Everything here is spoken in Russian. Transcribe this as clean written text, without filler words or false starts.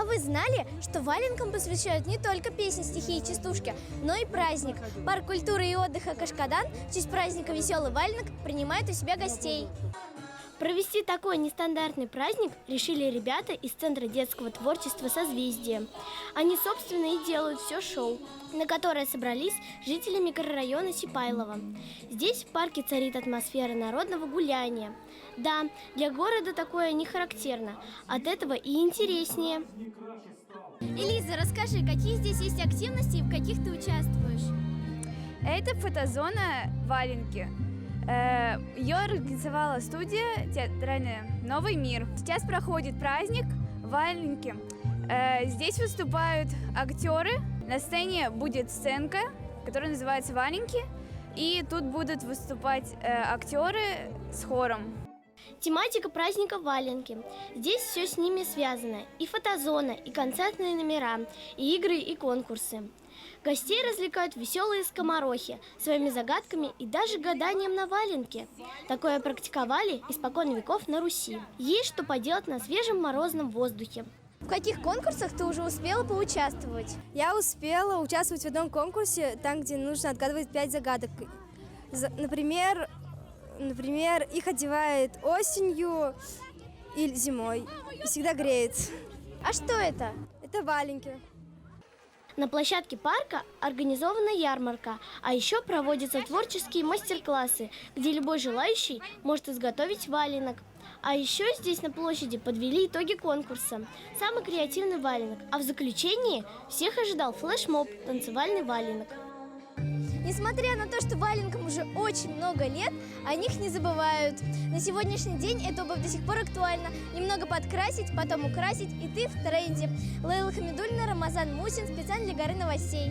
вы знали, что валенкам посвящают не только песни, стихи и частушки, но и праздник? Парк культуры и отдыха Кашкадан в честь праздника «Веселый валенок» принимает у себя гостей. Провести такой нестандартный праздник решили ребята из Центра детского творчества «Созвездие». Они, собственно, и делают все шоу, на которое собрались жители микрорайона Сипайлово. Здесь в парке царит атмосфера народного гуляния. Да, для города такое не характерно, от этого и интереснее. Элиза, расскажи, какие здесь есть активности и в каких ты участвуешь? Это фотозона «Валенки». Ее организовала студия театральная «Новый мир». Сейчас проходит праздник «Валенки». Здесь выступают актеры. На сцене будет сценка, которая называется «Валенки». И тут будут выступать актеры с хором. Тематика праздника «Валенки». Здесь все с ними связано. И фотозона, и концертные номера, и игры, и конкурсы. Гостей развлекают веселые скоморохи своими загадками и даже гаданием на валенке. Такое практиковали испокон веков на Руси. Есть что поделать на свежем морозном воздухе. В каких конкурсах ты уже успела поучаствовать? Я успела участвовать в одном конкурсе, там, где нужно отгадывать 5 загадок. Например, их одевают осенью или зимой. И всегда греет. А что это? Это валенки. На площадке парка организована ярмарка, а еще проводятся творческие мастер-классы, где любой желающий может изготовить валенок. А еще здесь на площади подвели итоги конкурса «Самый креативный валенок», а в заключении всех ожидал флешмоб «Танцевальный валенок». Несмотря на то, что валенкам уже очень много лет, о них не забывают. На сегодняшний день эта обувь до сих пор актуальна. Немного подкрасить, потом украсить, и ты в тренде. Лейла Хамидульна, Рамазан Мусин, специально для Горы новостей.